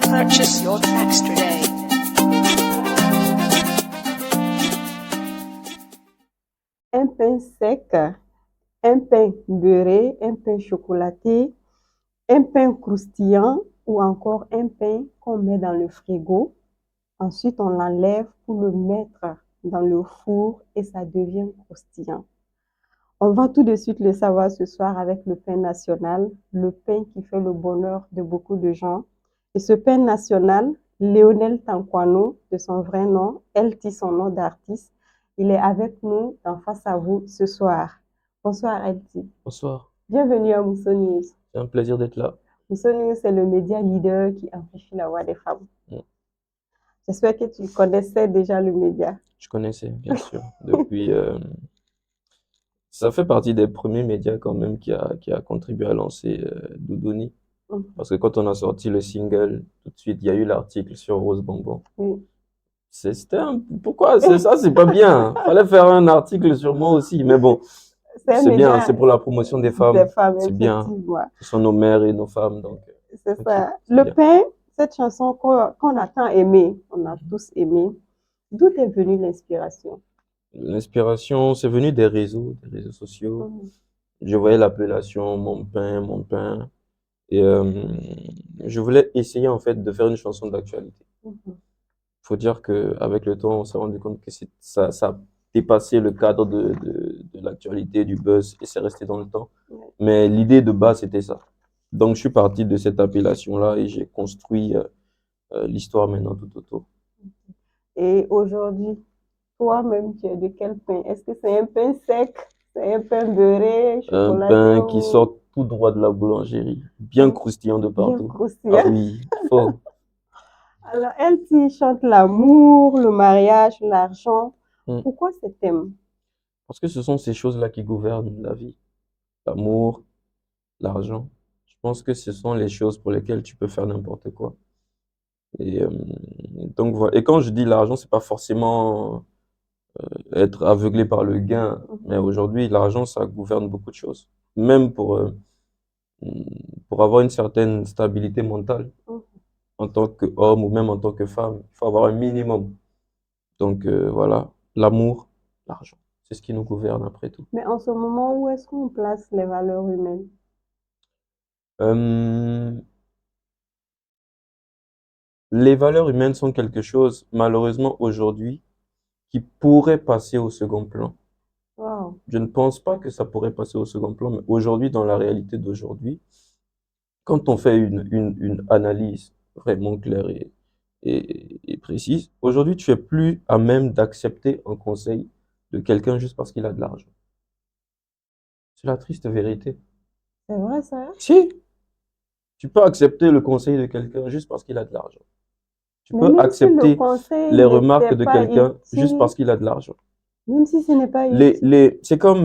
Purchase your tracks today. Un pain sec, un pain beurré, un pain chocolaté, un pain croustillant ou encore un pain qu'on met dans le frigo. Ensuite, on l'enlève pour le mettre dans le four et ça devient croustillant. On va tout de suite le savoir ce soir avec le pain national, le pain qui fait le bonheur de beaucoup de gens. Et ce pain national, Léonel Tanquano, de son vrai nom, Elti, son nom d'artiste, il est avec nous en face à vous ce soir. Bonsoir Elti. Bonsoir, Bienvenue à Mousso News. c'est un plaisir d'être là. Mousso News, c'est le média leader qui amplifie la voix des femmes. Mm. J'espère que tu connaissais déjà le média. Je connaissais, bien sûr, depuis... ça fait partie des premiers médias quand même qui a contribué à lancer Doudouni. Mhm. Parce que quand on a sorti le single, tout de suite, il y a eu l'article sur Rose Bonbon. Oui. C'était un... Pourquoi? C'est pas bien. Fallait faire un article sur moi aussi. Mais bon, C'est un c'est bien, média c'est pour la promotion des des femmes. femmes, C'est bien. effectivement. Ce sont nos mères et nos femmes, donc... C'est tranquille, ça. c'est Le bien. pain, cette chanson qu'on a tant aimée, on a tous aimé. D'où est venue l'inspiration? L'inspiration, c'est venu des réseaux sociaux. Mhm. Je voyais l'appellation Mon pain, mon pain. Et je voulais essayer en fait de faire une chanson d'actualité. Mhm. Faut dire que avec le temps, on s'est rendu compte que ça a dépassé le cadre de l'actualité, du buzz, et c'est resté dans le temps. Ouais. Mais l'idée de base, c'était ça. Donc je suis parti de cette appellation-là et j'ai construit l'histoire maintenant tout autour. Et aujourd'hui, toi-même, tu es de quel pain? Est-ce que c'est un pain sec? C'est un pain beurré, Un chocolaté pain qui ou sort tout droit de la boulangerie, bien croustillant de bien partout. Ah croustillant? oui, fort. Alors, elle s'y chante l'amour, le mariage, l'argent. Mm. Pourquoi ce thème? Parce que ce sont ces choses-là qui gouvernent la vie. L'amour, l'argent. Je pense que ce sont les choses pour lesquelles tu peux faire n'importe quoi. Et donc voilà. Et quand je dis l'argent, c'est pas forcément être aveuglé par le gain, mais aujourd'hui, l'argent, ça gouverne beaucoup de choses. Même pour avoir une certaine stabilité mentale Mhm. en tant qu'homme ou même en tant que femme, il faut avoir un minimum. Donc voilà, l'amour, l'argent, c'est ce qui nous gouverne après tout. Mais en ce moment, où est-ce qu'on place les valeurs humaines? Euh, les valeurs humaines sont quelque chose, malheureusement aujourd'hui, qui pourrait passer au second plan. Wow. Je ne pense pas que ça pourrait passer au second plan, mais aujourd'hui, dans la réalité d'aujourd'hui, quand on fait une analyse vraiment claire et précise, aujourd'hui, tu es plus à même d'accepter un conseil de quelqu'un juste parce qu'il a de l'argent. C'est la triste vérité. C'est vrai, ça? Si, tu peux accepter le conseil de quelqu'un juste parce qu'il a de l'argent. Tu Mais peux même si le accepter conseil les remarques n'était de pas quelqu'un juste utile, parce qu'il a de l'argent. même si ce n'est pas utile. C'est comme,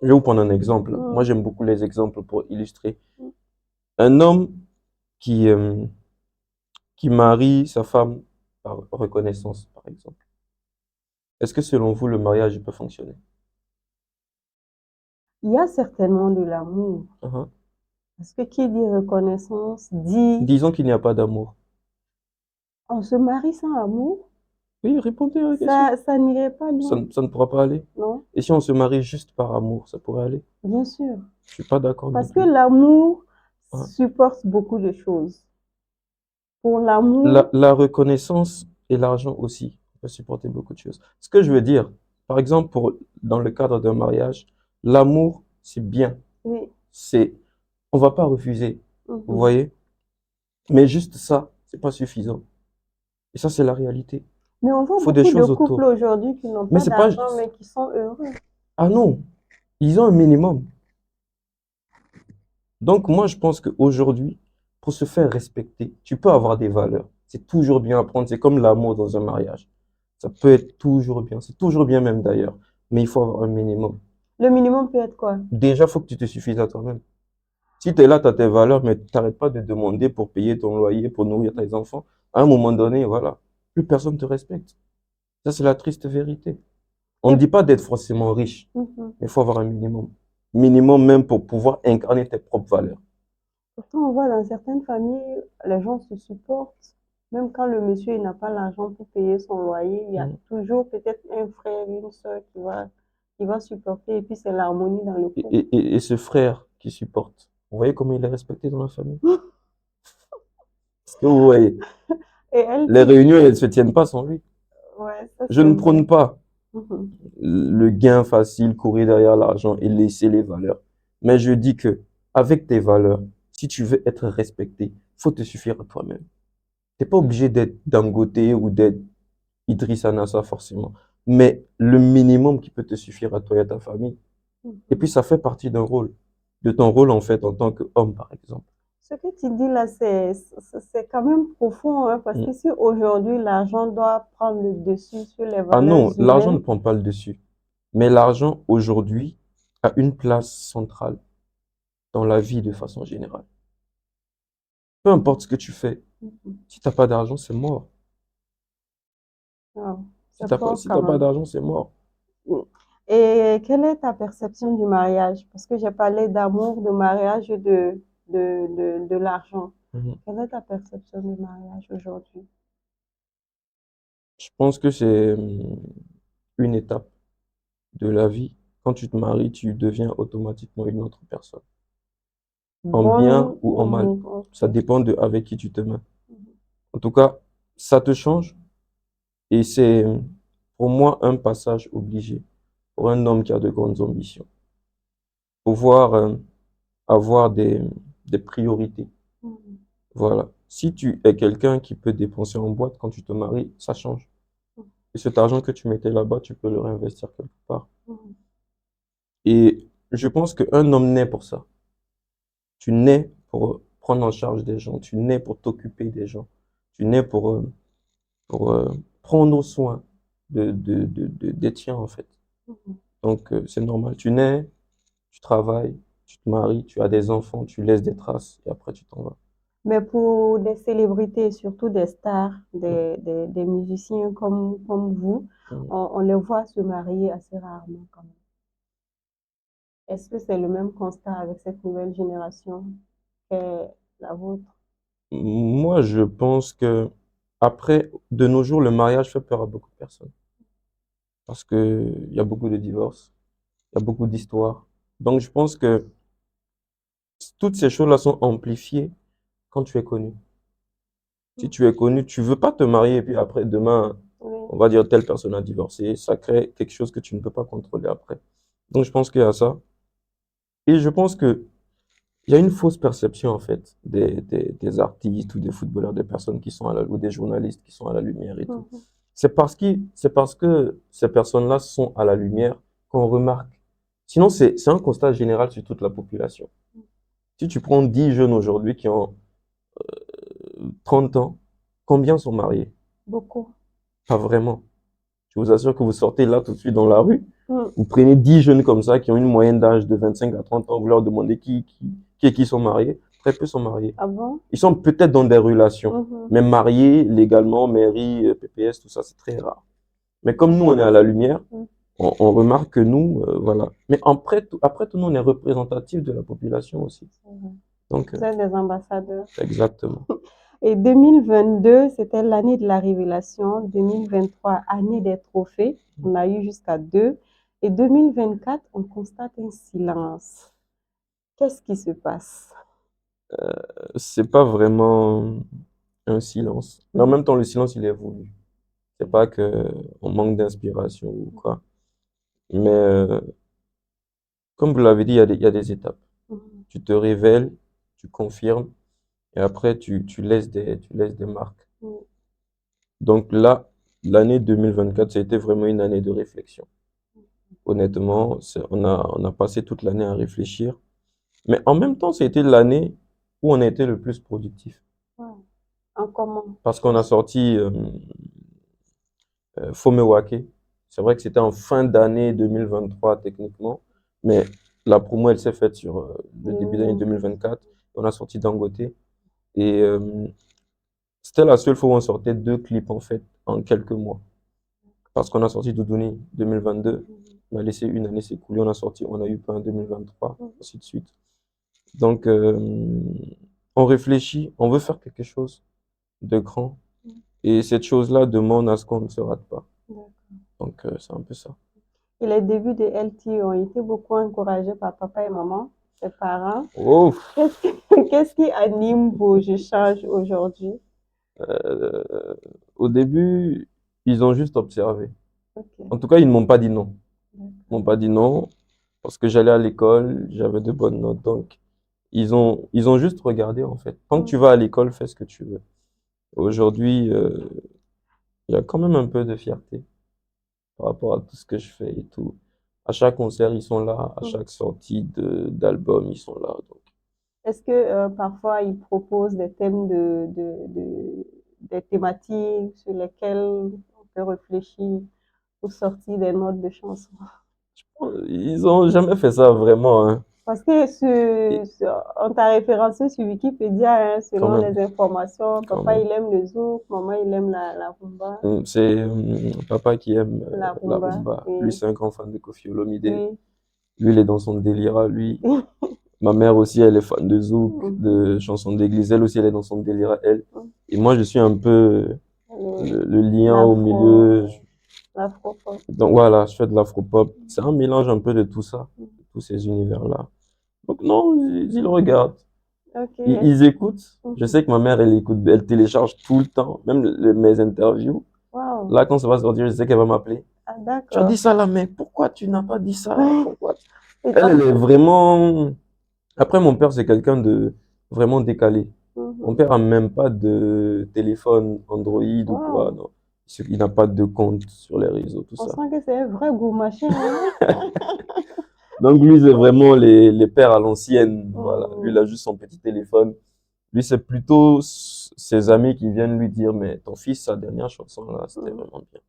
je vais vous prendre un exemple. Moi, Mm. j'aime beaucoup les exemples pour illustrer. Un homme qui, euh, qui marie sa femme par reconnaissance, par exemple. Est-ce que selon vous, le mariage peut fonctionner? Il y a certainement de l'amour. Uh-huh. Parce que qui dit reconnaissance dit Disons qu'il n'y a pas d'amour. on se marie sans amour. Oui, répondez à la question. Ça n'irait pas, non? Ça ne pourra pas aller. Non? Et si on se marie juste par amour, ça pourrait aller? Bien sûr. Je suis pas d'accord non Parce que plus. l'amour Ouais. supporte beaucoup de choses. Pour l'amour, La reconnaissance et l'argent aussi peuvent supporter beaucoup de choses. Ce que je veux dire, par exemple, dans le cadre d'un mariage, l'amour, c'est bien. oui. On va pas refuser, Mhm. vous voyez? Mais juste ça, c'est pas suffisant. Et ça, c'est la réalité. Mais on voit Il faut des beaucoup de choses couples autour. aujourd'hui qui n'ont Mais pas c'est pas... d'argent, mais qui sont heureux. Ah non, ils ont un minimum. Donc moi, je pense qu'aujourd'hui, pour se faire respecter, tu peux avoir des valeurs. C'est toujours bien à prendre. C'est comme l'amour dans un mariage. Ça peut être toujours bien. C'est toujours bien même d'ailleurs. Mais il faut avoir un minimum. Le minimum peut être quoi? Déjà, il faut que tu te suffises à toi-même. Si tu es là, tu as tes valeurs, mais tu n'arrêtes pas de demander pour payer ton loyer, pour nourrir tes enfants, à un moment donné, voilà, plus personne ne te respecte. Ça, c'est la triste vérité. On ne Et- dit pas d'être forcément riche, Mhm. mais il faut avoir un minimum. minimum même pour pouvoir incarner tes propres valeurs. Pourtant, on voit dans certaines familles, les gens se supportent. Même quand le monsieur il n'a pas l'argent pour payer son loyer, il y a Mm. toujours peut-être un frère, une soeur qui va supporter et puis c'est l'harmonie dans le Et, couple. et ce frère qui supporte, vous voyez comment il est respecté dans la famille? Est-ce que vous voyez? Et elle Les dit, réunions, elles ne se tiennent pas sans lui. ouais, ça Je c'est ne vrai. prône pas Mhm. le gain facile, courir derrière l'argent et laisser les valeurs. Mais je dis que avec tes valeurs, si tu veux être respecté, faut te suffire à toi-même. T'es pas obligé d'être Dangote ou d'être Idriss Anassa forcément. Mais le minimum qui peut te suffire à toi et à ta famille. Et puis Mhm. ça fait partie d'un rôle, de ton rôle en fait en tant qu'homme par exemple. Ce que tu dis là, c'est quand même profond, hein, parce Mm. que si aujourd'hui l'argent doit prendre le dessus sur les Ah valeurs non, l'argent ne humaines, prend pas le dessus. Mais l'argent aujourd'hui a une place centrale dans la vie de façon générale. Peu importe ce que tu fais, mhm, si t'as pas d'argent, c'est mort. wow, Si c'est t'as pas, fort si quand t'as pas même. d'argent, c'est mort. Mm. Et quelle est ta perception du mariage? Parce que j'ai parlé d'amour, de mariage et de l'argent. Mhm. Quelle est ta perception du mariage aujourd'hui? Je pense que c'est une étape de la vie. Quand tu te maries, tu deviens automatiquement une autre personne. En bien Bonne ou ou en mal. mauvaise? Ça Ok. dépend de avec qui tu te mets. Mhm. En tout cas, ça te change et c'est pour moi un passage obligé pour un homme qui a de grandes ambitions. Pouvoir avoir des priorités. Mhm. Voilà. Si tu es quelqu'un qui peut dépenser en boîte quand tu te maries, ça change. Et cet argent que tu mettais là-bas, tu peux le réinvestir quelque part. Mhm. Et je pense qu'un homme naît pour ça. Tu nais pour prendre en charge des gens, tu nais pour t'occuper des gens, tu nais pour prendre soin des tiens, en fait. Mhm. Donc, c'est normal. Tu nais, tu travailles, tu te maries, tu as des enfants, tu laisses des traces et après tu t'en vas. Mais pour des célébrités, surtout des stars, Mm, des musiciens comme vous, mm. on les voit se marier assez rarement quand même. Est-ce que c'est le même constat avec cette nouvelle génération que la vôtre? Moi, je pense que après, de nos jours, le mariage fait peur à beaucoup de personnes parce que il y a beaucoup de divorces, il y a beaucoup d'histoires. Donc, je pense que toutes ces choses-là sont amplifiées quand tu es connu. Si tu es connu, tu veux pas te marier et puis après, demain, Oui, on va dire telle personne a divorcé, ça crée quelque chose que tu ne peux pas contrôler après. Donc, je pense qu'il y a ça. Et je pense que il y a une fausse perception, en fait, des artistes ou des footballeurs, des personnes qui sont ou des journalistes qui sont à la lumière et tout. mhm, C'est parce que ces personnes-là sont à la lumière qu'on remarque. Sinon, c'est un constat général sur toute la population. Si tu prends 10 jeunes aujourd'hui qui ont 30 ans, combien sont mariés? beaucoup. Pas vraiment. Je vous assure que vous sortez là tout de suite dans la rue, Mm. vous prenez 10 jeunes comme ça qui ont une moyenne d'âge de 25 à 30 ans, vous leur demandez qui sont mariés. Très peu sont mariés. Ah bon? Ils sont peut-être dans des relations, Mhm. mais mariés légalement, mairie, PPS, tout ça, c'est très rare. Mais comme nous, on est à la lumière, Mm. on remarque que nous, voilà. Mais après tout, nous, on est représentatif de la population aussi. C'est vrai. Donc, Vous êtes des ambassadeurs. exactement. Et 2022, c'était l'année de la révélation. 2023, année des trophées. On a eu jusqu'à deux. Et 2024, on constate un silence. Qu'est-ce qui se passe? C'est pas vraiment un silence. Mais en même temps, le silence, il est voulu. C'est pas que on manque d'inspiration ou quoi. Mais comme vous l'avez dit, il y a des étapes. Mhm. Tu te révèles, tu confirmes, et après tu laisses des marques. Mhm. Donc là, l'année 2024, ça a été vraiment une année de réflexion. Honnêtement, on a passé toute l'année à réfléchir. Mais en même temps, ça a été l'année où on a été le plus productif. Ouais. En comment? Parce qu'on a sorti Fomewake. C'est vrai que c'était en fin d'année 2023 techniquement, mais la promo, elle s'est faite sur le début d'année 2020. 2024. On a sorti Dangote. Et c'était la seule fois où on sortait deux clips en fait en quelques mois. Parce qu'on a sorti Doudouni 2022 On a laissé une année s'écouler, on a eu pas en 2023, Mhm. ainsi de suite. Donc, on réfléchit, on veut faire quelque chose de grand. Mhm. Et cette chose-là demande à ce qu'on ne se rate pas. D'accord. Donc, c'est un peu ça. Et les débuts de LT ont été beaucoup encouragés par papa et maman, tes parents. Oh, Qu'est-ce qui anime vos échanges aujourd'hui? euh, au début, ils ont juste observé. En Ok. tout cas, ils ne m'ont pas dit non. D'accord. Ils m'ont pas dit non parce que j'allais à l'école, j'avais de bonnes notes. Donc, ils ont juste regardé, en fait. Tant que tu vas à l'école, fais ce que tu veux. Aujourd'hui, il y a quand même un peu de fierté par rapport à tout ce que je fais et tout. À chaque concert, ils sont là. À Mhm. chaque sortie d'album, ils sont là. Donc, Est-ce que parfois ils proposent des thèmes des thématiques sur lesquelles on peut réfléchir pour sortir des notes de chansons? ils ont jamais fait ça vraiment, hein. Parce que Et on t'a référencé sur Wikipédia, hein, quand selon même, les informations. quand Papa, même. il aime le zouk, maman, il aime la rumba. C'est papa qui aime La la rumba, rumba. Lui, oui, c'est un grand fan de Koffi Olomide. oui. Lui, il est dans son délire à lui. Ma mère aussi, elle est fan de zouk, Mhm. de chansons d'église. Elle aussi, elle est dans son délire à elle. Et moi, je suis un peu le lien au milieu. L'afro, l'afro-pop. Donc voilà, je fais de l'afro-pop. C'est un mélange un peu de tout ça, de tous ces univers-là. Donc non, ils regardent. Ok. Ils écoutent. Je Mhm. sais que ma mère, elle écoute, elle télécharge tout le temps, même mes interviews. Wow. Là, quand ça va sortir, je sais qu'elle va m'appeler. Ah, Tu as dit d'accord. ça là, mais pourquoi tu n'as pas dit ça? Pourquoi? Et Elle toi? est vraiment. Après, mon père, c'est quelqu'un de vraiment décalé. Mon Mhm. père a même pas de téléphone Android ou quoi, Wow. non. Il n'a pas de compte sur les réseaux, tout On ça. sent que c'est un vrai goût machin, hein? Donc lui, c'est vraiment les pères à l'ancienne. Voilà. Lui, il Mhm. a juste son petit téléphone. Lui, c'est plutôt ses amis qui viennent lui dire, mais ton fils, sa dernière chanson, là, c'était Mhm. vraiment bien.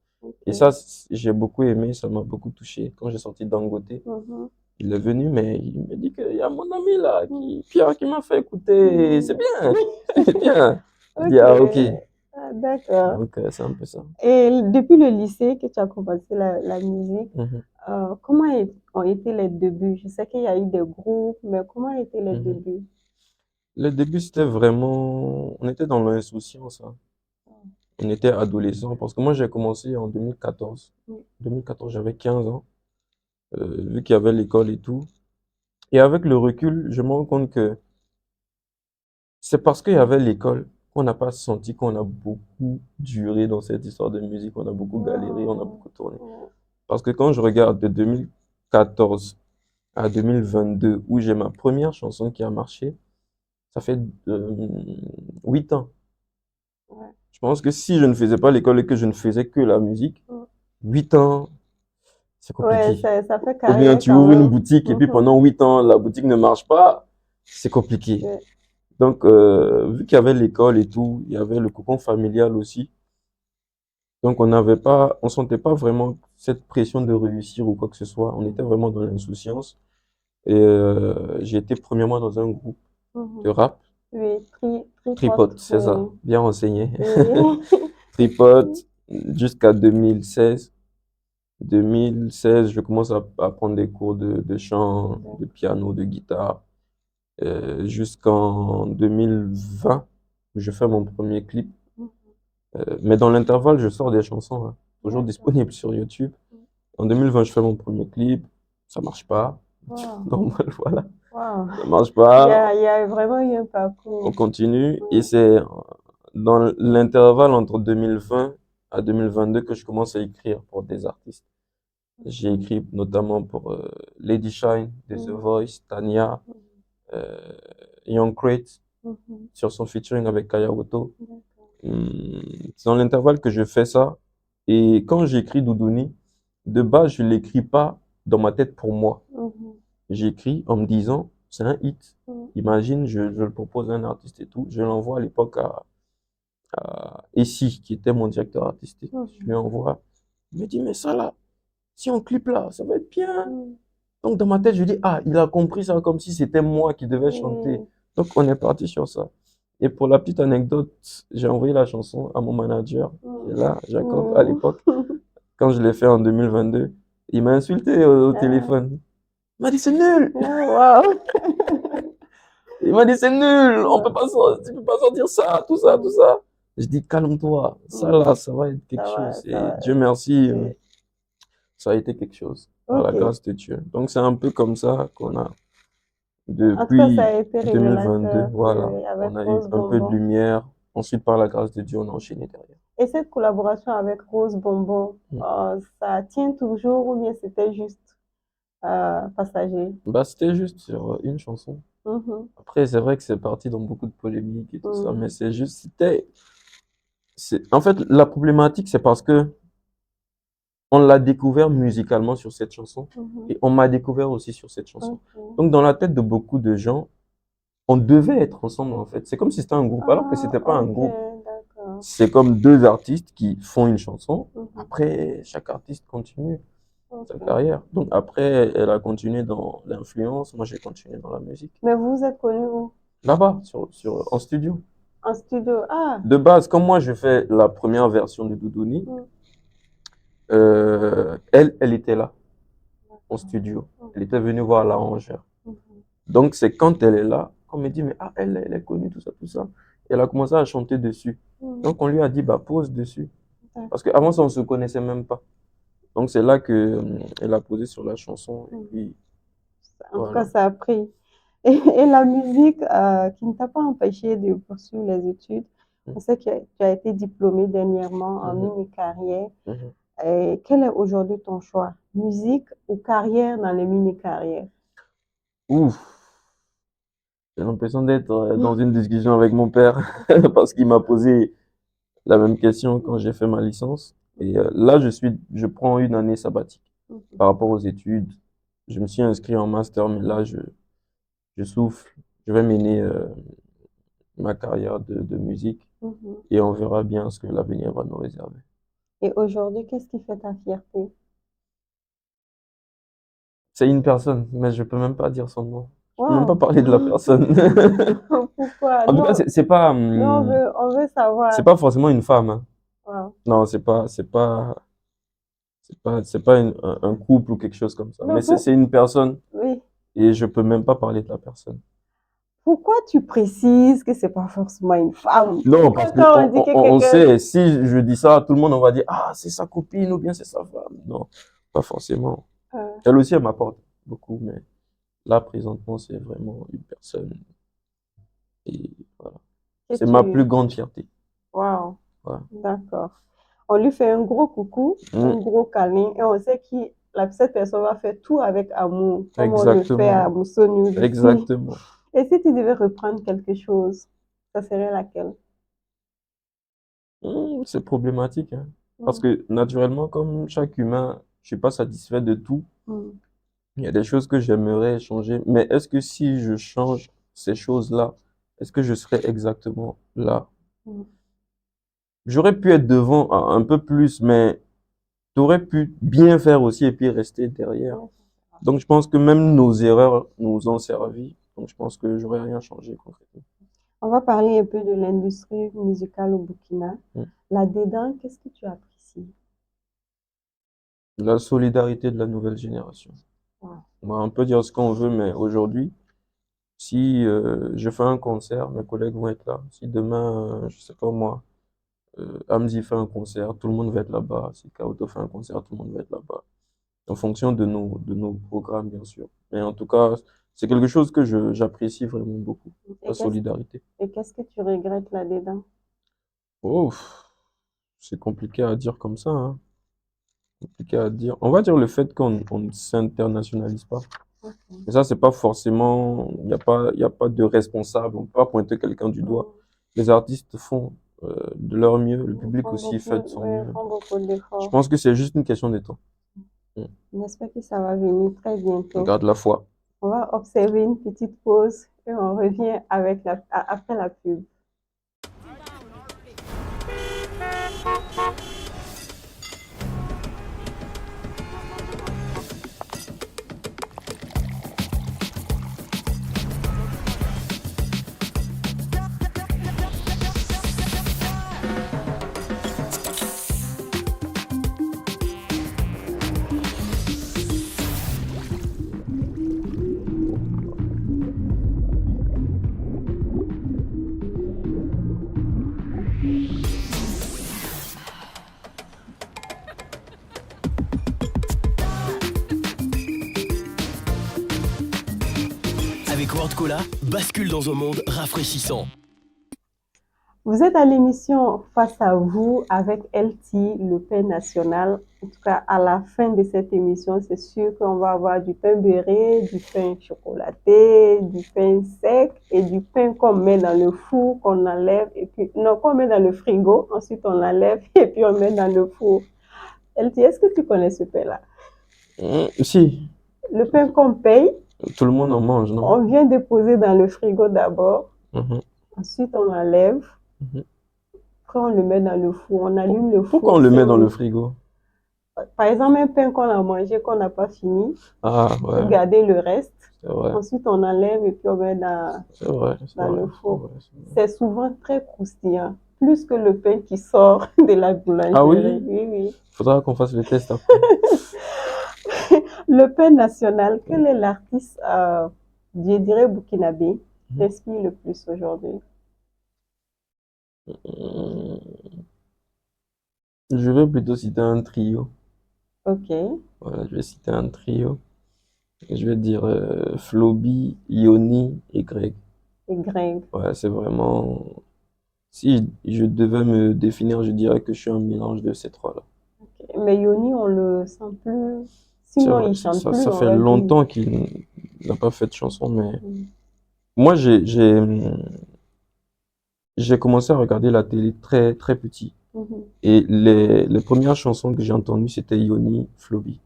Et Ok. ça, j'ai beaucoup aimé, ça m'a beaucoup touché. Quand j'ai sorti Dangote, Mhm. il est venu, mais il me dit qu'il y a mon ami là, Mhm. Pierre, qui m'a fait écouter. C'est Mhm. bien, c'est bien. Je dis, Ok. ah, ok. Ah, d'accord. Donc, c'est un peu ça. Et depuis le lycée que tu as commencé la musique, Mhm, comment ont été les débuts? Je sais qu'il y a eu des groupes, mais comment étaient les mhm. débuts? Le début, c'était vraiment. On était dans l'insouciance, hein. On était adolescents. Parce que moi, j'ai commencé en 2014. Oui. 2014, j'avais 15 ans, vu qu'il y avait l'école et tout. Et avec le recul, je me rends compte que c'est parce qu'il y avait l'école qu'on n'a pas senti qu'on a beaucoup duré dans cette histoire de musique. On a beaucoup galéré, on a Wow. beaucoup tourné. Ouais. Parce que quand je regarde de 2014 à 2022, où j'ai ma première chanson qui a marché, ça fait 8 ans. Ouais. Je pense que si je ne faisais pas l'école et que je ne faisais que la musique, Mm. 8 ans, c'est Ouais, compliqué. ça fait Ou bien carrière tu quand ouvres une même. boutique et puis Mhm. pendant 8 ans, la boutique ne marche pas, c'est compliqué. Ouais. Donc, vu qu'il y avait l'école et tout, il y avait le cocon familial aussi. Donc, on sentait pas vraiment cette pression de réussir ou quoi que ce soit. On était vraiment dans l'insouciance. Et j'ai été premièrement dans un groupe de Mhm. rap. Oui, Tripote, tripote, c'est ça. oui. Bien renseigné. Oui. Tripote jusqu'à 2016. 2016, je commence à prendre des cours de chant, de piano, de guitare. Jusqu'en 2020, je fais mon premier clip. Mais dans l'intervalle, je sors des chansons, hein, toujours D'accord. disponibles sur YouTube. En 2020, je fais mon premier clip. Ça marche pas. Wow. Normal, voilà. Wow. Ça marche pas. Il y a vraiment eu un On parcours. continue. Et Oui. c'est dans l'intervalle entre 2020 à 2022 que je commence à écrire pour des artistes. J'ai écrit notamment pour Lady Shine de The Mhm. Voice, Tania, euh, Young Crate Mhm. sur son featuring avec Kaya Oto. D'accord. C'est dans l'intervalle que je fais ça. Et quand j'écris Doudouni, de base, je l'écris pas dans ma tête pour moi. Mhm. J'écris en me disant, c'est un hit. Mhm. Imagine, je le propose à un artiste et tout. Je l'envoie à l'époque à Essie, qui était mon directeur artistique. Je lui Mhm. envoie. Il me dit, mais ça là, si on clip là, ça va être bien. Mhm. Donc dans ma tête, je dis, ah, il a compris ça comme si c'était moi qui devais chanter. Oui. Donc on est parti sur ça. Et pour la petite anecdote, j'ai envoyé la chanson à mon manager, qui est Mhm. là, Jacob, à Mhm. l'époque, quand je l'ai fait en 2022. Il m'a insulté au Ah, téléphone. Il m'a dit c'est nul. wow. Il m'a dit c'est nul. Ouais. Tu peux pas sortir ça, tout ça, tout ça. Je dis calme-toi. Ça Mm. là, ça va être quelque Ça va, chose. ça Et va. Dieu merci, C'est- ça a été quelque chose. Par la Ok. grâce de Dieu. Donc c'est un peu comme ça qu'on a En tout cas, ça depuis a été 2022. révélateur, oui, Voilà. oui, avec On a eu Rose un peu de Bonbon. lumière. Ensuite, par la grâce de Dieu, on a enchaîné derrière. Et cette collaboration avec Rose Bonbon, Mm. ça tient toujours ou bien c'était juste passager? Bah, c'était juste sur une chanson. Mhm, Après, c'est vrai que c'est parti dans beaucoup de polémiques et tout ça, mhm, mais en fait, la problématique, c'est parce que on l'a découvert musicalement sur cette chanson mhm. et on m'a découvert aussi sur cette chanson. Ok. Donc, dans la tête de beaucoup de gens, on devait être ensemble, en fait. C'est comme si c'était un groupe, alors que Ah, c'était pas un ok, groupe. d'accord. C'est comme deux artistes qui font une chanson. Mhm, Après, chaque artiste continue sa ok. carrière. Donc, après, elle a continué dans l'influence. Moi, j'ai continué dans la musique. Mais vous êtes connus où? Là-bas, en studio. En studio. Ah, De base, comme moi, je fais la première version de Doudouni, mm, elle était là, en d'accord. studio. Ok, Elle était venue voir l'arrangeur. mhm, Donc, c'est quand elle est là qu'on me dit, mais ah, elle est connue, tout ça, tout ça. Et elle a commencé à chanter dessus. mhm, Donc, on lui a dit, bah, pose dessus. Parce d'accord. qu'avant ça, on se connaissait même pas. Donc, c'est là que, elle a posé sur la chanson. Et Mhm. puis, En tout cas, voilà. ça a pris. Et la musique qui ne t'a pas empêché de poursuivre les études. On sait que tu as été diplômé dernièrement en Mhm, mini-carrière. mhm. Et quel est aujourd'hui ton choix? Musique ou carrière dans les mini-carrières? Ouf, j'ai l'impression d'être dans une discussion avec mon père parce qu'il m'a posé la même question quand j'ai fait ma licence. Et là, je prends une année sabbatique Mhm, par rapport aux études. Je me suis inscrit en master, mais là, je souffle. Je vais mener ma carrière de musique mhm. et on verra bien ce que l'avenir va nous réserver. Et aujourd'hui, qu'est-ce qui fait ta fierté? C'est une personne, mais je peux même pas dire son nom. Je peux même pas Wow! parler de la personne. Pourquoi? En tout cas, On veut c'est savoir. pas forcément une femme, hein. Wow. Non, c'est pas un couple ou quelque chose comme ça. Mais Mais c'est une personne oui. et je peux même pas parler de la personne. Pourquoi tu précises que c'est pas forcément une femme? Non, parce Pourquoi que quand on dit que on quelqu'un... sait, si je dis ça, tout le monde on va dire, ah, c'est sa copine ou bien c'est sa femme. Non, pas forcément. Euh, Elle aussi, elle m'apporte beaucoup, mais là, présentement, c'est vraiment une personne. Et voilà. que C'est ma plus tu... grande fierté. Wow. Voilà. D'accord. On lui fait un gros coucou, un Mm, gros câlin, et on sait que cette personne va faire tout avec amour, comme on le fait à exactement. Mousso News ici. Exactement. Et si tu devais reprendre quelque chose, ça serait laquelle? C'est problématique, hein. Parce Mm, que naturellement, comme chaque humain, je suis pas satisfait de tout. mm, Il y a des choses que j'aimerais changer, mais est-ce que si je change ces choses-là, est-ce que je serais exactement là? mm. J'aurais pu être devant un peu plus, mais tu aurais pu bien faire aussi et puis rester derrière. Ouais. Donc je pense que même nos erreurs nous ont servi. Donc je pense que j'aurais rien changé concrètement. On va parler un peu de l'industrie musicale au Burkina. Mm. Là-dedans, qu'est-ce que tu apprécies? La solidarité de la nouvelle génération. Ouais. On peut dire ce qu'on veut, mais aujourd'hui, si je fais un concert, mes collègues vont être là. Si demain, je sais pas moi, Hamzi fait un concert, tout le monde va être là-bas. Si Kaoto fait un concert, tout le monde va être là-bas. En fonction de nos programmes, bien sûr. Mais en tout cas, c'est quelque chose que j'apprécie vraiment beaucoup, Et la solidarité. qu'est-ce que tu regrettes là-dedans? Oh, c'est compliqué à dire comme ça, hein. Compliqué à dire. On va dire le fait qu'on ne s'internationalise pas. Ok. Mais ça, c'est pas forcément, il y a pas de responsable. On peut pas pointer quelqu'un du doigt. Mm. Les artistes font de leur mieux. Le Ils public font aussi beaucoup, fait de son ouais, ils mieux. font beaucoup Je d'efforts. pense que c'est juste une question de temps. Mm. J'espère que ça va venir très On bientôt. garde la foi. On va observer une petite pause et on revient avec après la pub. Avec World Cola, bascule dans un monde rafraîchissant. Vous êtes à l'émission Face à vous avec LT, le pain national. En tout cas, à la fin de cette émission, c'est sûr qu'on va avoir du pain beurré, du pain chocolaté, du pain sec et du pain qu'on met dans le four, qu'on enlève et puis non, qu'on met dans le frigo. Ensuite, on l'enlève et puis on met dans le four. LT, est-ce que tu connais ce pain-là? Si, Le pain qu'on paye, tout le monde en mange, non? on vient déposer dans le frigo d'abord. Mhm, Ensuite, on l'enlève. mhm. Après, on le met dans le four. On allume le four. Pourquoi on le met dans le c'est- frigo? Par exemple, un pain qu'on a mangé, qu'on n'a pas fini, Ah, on peut ouais, garder le reste. c'est vrai, Ensuite, on enlève et puis on met c'est vrai, c'est dans vrai, le c'est four. vrai, c'est vrai. C'est souvent très croustillant, plus que le pain qui sort de la Ah boulangerie. oui? Oui, oui. Faudra qu'on fasse le test après. Le pain national, quel est l'artiste, je dirais burkinabé, Mhm. t'inspire le plus aujourd'hui? Je vais plutôt citer un trio. Ok, Voilà, je vais citer un trio. Je vais dire Floby, Ioni et Greg. et Greg. Ouais, c'est vraiment. Si je devais me définir, je dirais que je suis un mélange de ces trois-là. Mais Yoni, on le sent plus. C'est Sinon, vrai, il chante plus, ça on fait va dire. longtemps qu'il n'a pas fait de chanson, mais Mm. moi, j'ai commencé à regarder la télé très, très petit. Mhm. Et les premières chansons que j'ai entendues, c'était Ioni, Floby.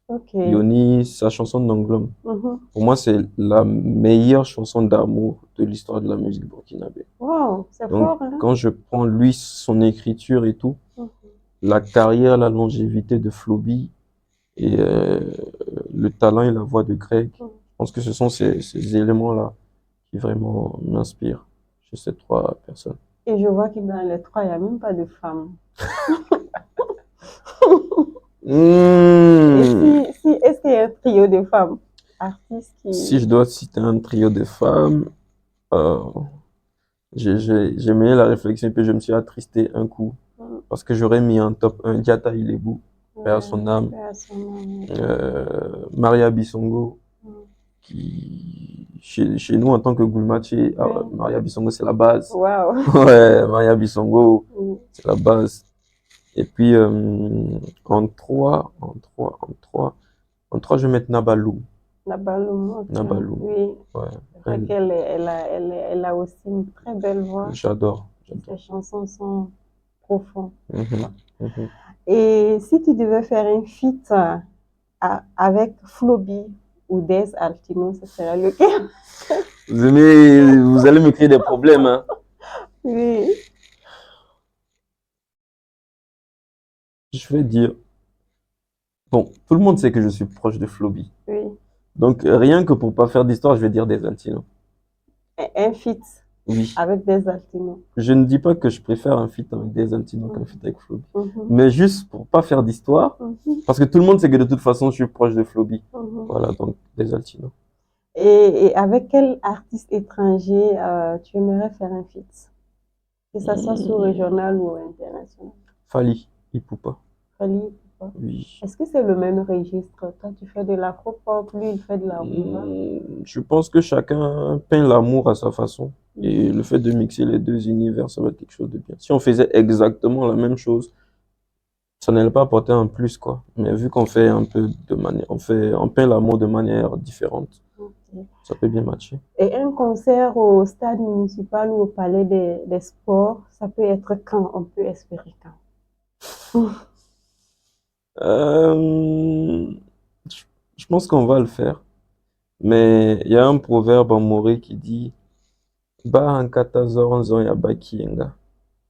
Ok. Ioni, sa chanson Nanglom. Mhm. Pour moi, c'est la meilleure chanson d'amour de l'histoire de la musique burkinabé. Wow, c'est Donc, fort, hein? quand je prends lui, son écriture et tout, Mhm. la carrière, la longévité de Floby et le talent et la voix de Greg, je pense que ce sont ces éléments-là qui vraiment m'inspirent chez ces trois personnes. Et je vois que dans les trois, il n'y a même pas de femmes. Et Mmh. est-ce qu'il y a un trio de femmes artistes Si qui. je dois citer un trio de femmes, euh, j'ai mené la réflexion et puis je me suis attristé un coup Mm. parce que j'aurais mis en top 1 Diata Ilebou, paix à Ouais, son âme, paix à son âme. Maria Bissongo, Mm. qui, chez nous en tant que Gulmaché, Ouais. Maria Bissongo c'est la base. Wow. Ouais, Maria Bissongo, Mm. c'est la base. Et puis en trois, je vais mettre Nabalou. La Baloum, ok. Nabalou, Oui, ouais, c'est vrai qu'elle elle a aussi une très belle voix. j'adore, Ses j'adore. chansons sont profondes. Mhm, mhm. Et si tu devais faire un feat avec Floby ou Des Altino, ce serait lequel? Vous allez me créer des problèmes, hein. Oui, Je vais dire, bon, tout le monde sait que je suis proche de Floby. oui. Donc, rien que pour pas faire d'histoire, je vais dire des Altino. Un feat Oui. avec Des Altino. Je ne dis pas que je préfère un feat avec des Altino qu'un feat avec Floby. Mhm, Mais juste pour pas faire d'histoire, mhm, parce que tout le monde sait que de toute façon, je suis proche de Floby. mhm. Voilà, donc des Altino. Et avec quel artiste étranger tu aimerais faire un feat? Que ça soit sous-régional ou international. Fally Ipupa. Fally, ou pas? Oui. Est-ce que c'est le même registre? Toi, tu fais de l'afro-pop, lui, il fait de la rumba. Je pense que chacun peint l'amour à sa façon. Et le fait de mixer les deux univers, ça va être quelque chose de bien. Si on faisait exactement la même chose, ça n'allait pas apporter un plus, quoi. Mais vu qu'on fait un peu de manière, on peint l'amour de manière différente, Ok. ça peut bien matcher. Et un concert au stade municipal ou au palais des sports, ça peut être quand? On peut espérer quand? Euh, je je pense qu'on va le faire. Mais il y a un proverbe en Morée qui dit, Ba en 14 ans, il y a Bakienga.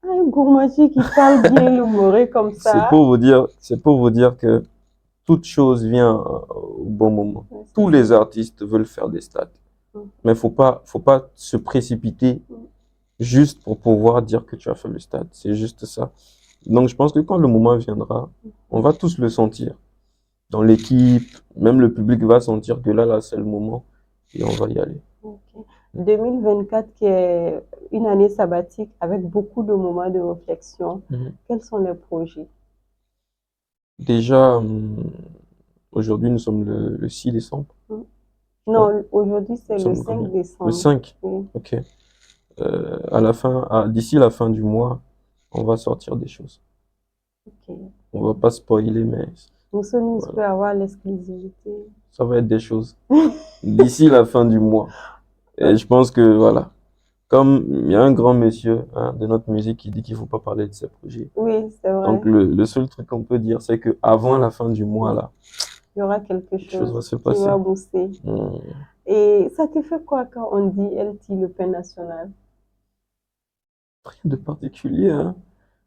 Un gourmandie qui parle bien le moré comme ça. C'est pour vous dire que toute chose vient au bon moment. Ouais, c'est Tous ça. les artistes veulent faire des stades. Mm. Mais faut pas se précipiter juste pour pouvoir dire que tu as fait le stade. C'est juste ça. Donc, je pense que quand le moment viendra, on va tous le sentir. Dans l'équipe, même le public va sentir que là, c'est le moment et on va y aller. Ok. 2024 qui est une année sabbatique avec beaucoup de moments de réflexion. Mhm. Quels sont les projets? Déjà, aujourd'hui, nous sommes le 6 décembre. Mm. Non, aujourd'hui, c'est Nous le sommes 5 combien? Le décembre. 5. Oui. Ok. D'ici la fin du mois, on va sortir des choses. Ok. On va pas spoiler, mais Moussa News voilà. peut avoir l'exclusivité. Ça va être des choses. D'ici la fin du mois. Et je pense que, voilà. Comme il y a un grand monsieur hein, de notre musique qui dit qu'il faut pas parler de ses projets. Oui, c'est vrai. Donc, le seul truc qu'on peut dire, c'est que avant la fin du mois, là, Il y aura quelque quelque chose va chose se qui passer. va booster. Et ça te fait quoi quand on dit LT, le pain national? Rien de particulier, hein.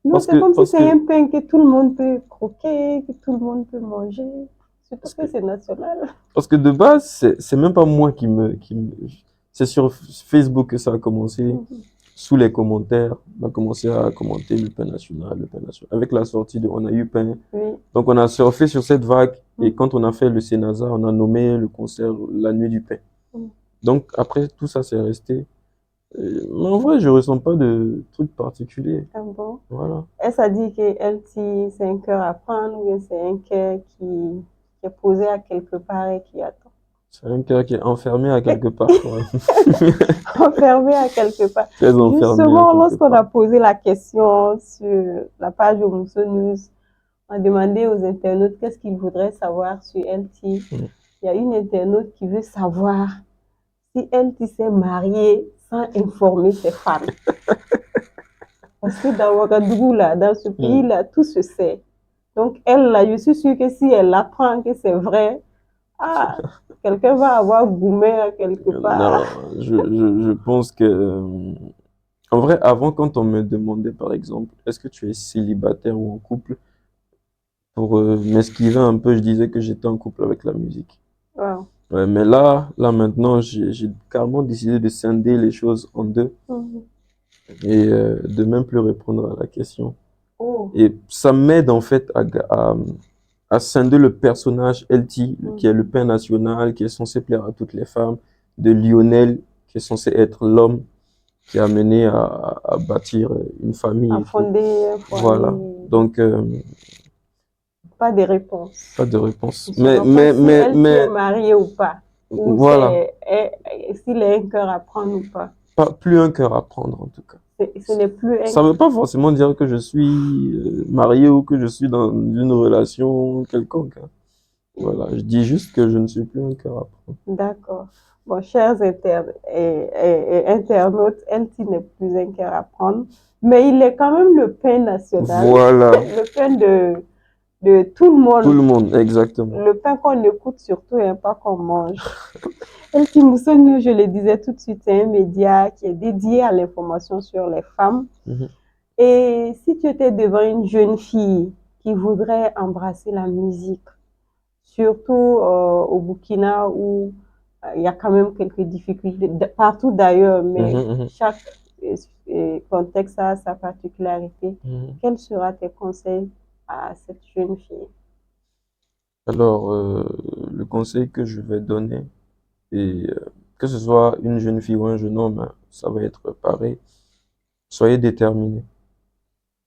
Non, Parce c'est que, comme si parce c'est que, un pain que tout le monde peut croquer, que tout le monde peut manger. Surtout parce que que, c'est national. parce que de base, c'est même pas moi c'est sur Facebook que ça a commencé. Sous les commentaires, on a commencé à commenter le pain national, le pain national. Avec la sortie de On a eu pain. Oui. Donc on a surfé sur cette vague et quand on a fait le Sénasa, on a nommé le concert La Nuit du pain. Donc après tout ça c'est resté. Mais en vrai, je ressens pas de truc particulier. Ah bon? Voilà. Est-ce à dire que LT, c'est un cœur à prendre ou bien c'est un cœur qui est posé à quelque part et qui attend? C'est un cœur qui est enfermé à quelque part. Ouais. Enfermé à quelque part. Très enfermé à Justement, quelque lorsqu'on a part. posé la question sur la page de Moussa News, on a demandé aux internautes qu'est-ce qu'ils voudraient savoir sur LT. Il y a une internaute qui veut savoir si LT s'est mariée sans informer ses fans. Parce que dans Ouagadougou, là, dans ce pays-là, tout se sait. Donc, elle, là, je suis sûre que si elle apprend que c'est vrai, ah, quelqu'un va avoir goumé à quelque part. Non, je pense que en vrai, avant, quand on me demandait, par exemple, est-ce que tu es célibataire ou en couple, pour m'esquiver un peu, je disais que j'étais en couple avec la musique. Wow. Ouais, mais là maintenant, j'ai carrément décidé de scinder les choses en deux et de même plus répondre à la question. Oh. Et ça m'aide en fait à scinder le personnage LT, qui est le père national, qui est censé plaire à toutes les femmes, de Lionel, qui est censé être l'homme qui a mené à bâtir une famille À et tout. fonder un foyer. Voilà. Donc, pas de réponse. pas de réponse. On saura pas si elle est mariée ou pas. Ou voilà. s'il a un cœur à prendre ou pas. Pas plus un cœur à prendre en tout cas. Ce n'est plus un... Ça veut pas forcément dire que je suis marié ou que je suis dans une relation quelconque. Hein. Voilà, je dis juste que je ne suis plus un cœur à prendre. D'accord. Bon, chers internautes, LT n'est plus un cœur à prendre, mais il est quand même le pain national. Voilà. Le pain de tout le monde. Tout le monde, exactement. Le pain qu'on écoute surtout et pas qu'on mange. LT Moussa News, je le disais tout de suite, c'est un média qui est dédié à l'information sur les femmes. Et si tu étais devant une jeune fille qui voudrait embrasser la musique, surtout au Burkina où il y a quand même quelques difficultés, partout d'ailleurs, mais chaque contexte a sa particularité. Quels seraient tes conseils à cette jeune fille? Alors, le conseil que je vais donner, et que ce soit une jeune fille ou un jeune homme, hein, ça va être pareil. Soyez déterminés.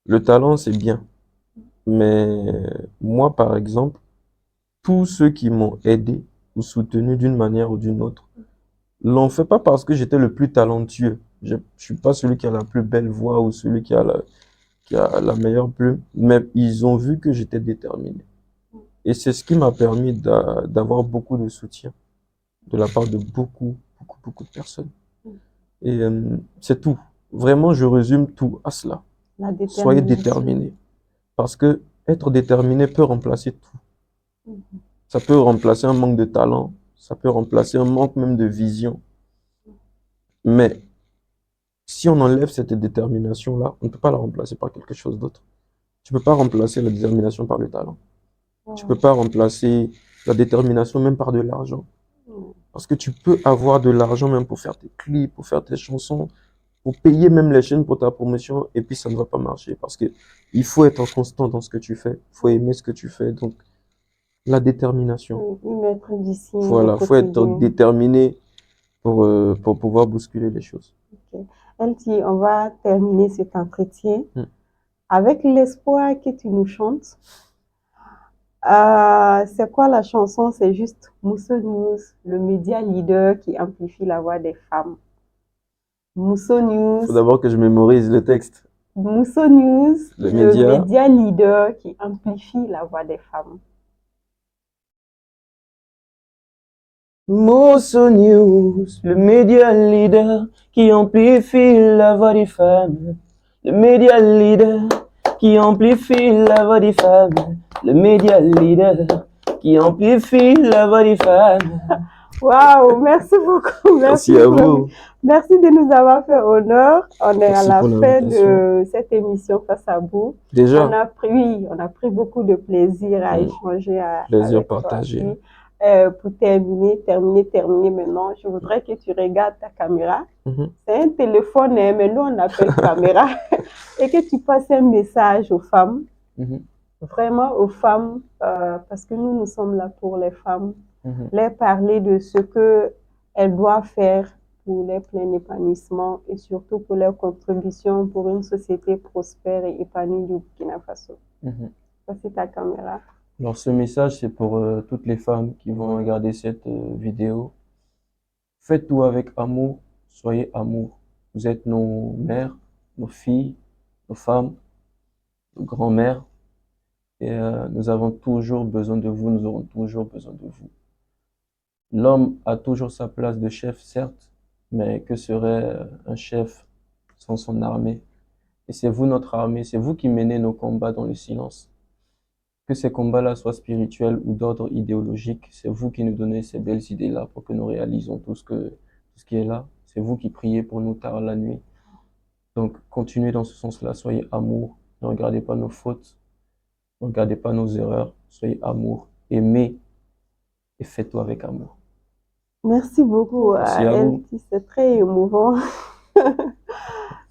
Le talent, c'est bien. Mais moi, par exemple, tous ceux qui m'ont aidé ou soutenu d'une manière ou d'une autre, l'ont fait pas parce que j'étais le plus talentueux. Je suis pas celui qui a la plus belle voix ou celui qui a la meilleure plume, mais ils ont vu que j'étais déterminé. Et c'est ce qui m'a permis d'avoir beaucoup de soutien de la part de beaucoup de personnes. Et c'est tout. Vraiment, je résume tout à cela. Soyez déterminés. Parce que être déterminé peut remplacer tout. Ça peut remplacer un manque de talent, ça peut remplacer un manque même de vision. Mais si on enlève cette détermination-là, on ne peut pas la remplacer par quelque chose d'autre. Tu ne peux pas remplacer la détermination par le talent. Tu ne peux pas remplacer la détermination même par de l'argent. Parce que tu peux avoir de l'argent même pour faire tes clips, pour faire tes chansons, pour payer même les chaînes pour ta promotion, et puis ça ne va pas marcher. Parce que il faut être constant dans ce que tu fais, il faut aimer ce que tu fais. Donc, la détermination. Voilà, il faut être déterminé pour pouvoir bousculer les choses. Okay. LT, on va terminer cet entretien avec l'espoir que tu nous chantes C'est quoi la chanson? C'est juste Mousso News, le média leader qui amplifie la voix des femmes. Mousso News, Faut d'abord que je mémorise le texte. Mousso News, Le le média. média leader qui amplifie la voix des femmes. Mousso News, le média leader qui amplifie la voix des femmes. Le média leader qui amplifie la voix des femmes. Le média leader qui amplifie la voix des femmes. Waouh, merci beaucoup. Merci à vous. Merci de nous avoir fait honneur. On est Merci à la pour fin l'invitation. de cette émission Face à vous. Déjà, On a pris beaucoup de plaisir à échanger plaisir avec toi. partagé. Puis, pour terminer maintenant, je voudrais que tu regardes ta caméra. C'est un téléphone, hein, mais nous on appelle caméra. Et que tu passes un message aux femmes, vraiment aux femmes, parce que nous sommes là pour les femmes, leur parler de ce qu'elles doivent faire pour leur plein épanouissement et surtout pour leur contribution pour une société prospère et épanouie du Burkina Faso. Ça, c'est ta caméra. Alors, ce message, c'est pour toutes les femmes qui vont regarder cette vidéo. Faites tout avec amour, soyez amour. Vous êtes nos mères, nos filles, nos femmes, nos grands-mères. Et nous avons toujours besoin de vous, nous aurons toujours besoin de vous. L'homme a toujours sa place de chef, certes, mais que serait un chef sans son armée? Et c'est vous notre armée, c'est vous qui menez nos combats dans le silence. Que ces combats-là soient spirituels ou d'ordre idéologique, c'est vous qui nous donnez ces belles idées-là pour que nous réalisons tout ce qui est là. C'est vous qui priez pour nous tard la nuit. Donc, continuez dans ce sens-là, soyez amour. Ne regardez pas nos fautes, ne regardez pas nos erreurs, soyez amour. Aimez et faites-tout avec amour. Merci beaucoup, Merci à vous. C'est très émouvant.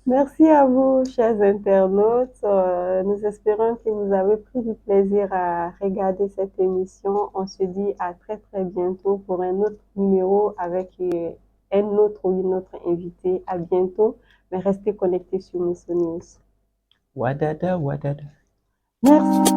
Merci à vous, chers internautes. Nous espérons que vous avez pris du plaisir à regarder cette émission. On se dit à très très bientôt pour un autre numéro avec un autre ou une autre invitée. À bientôt, mais restez connectés sur Mousso News. Wadada, wadada. Merci.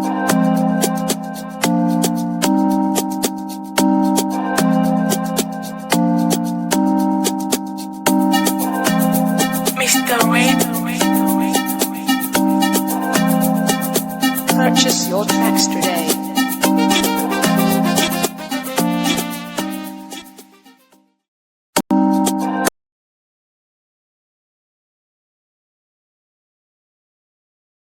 Purchase your tracks today.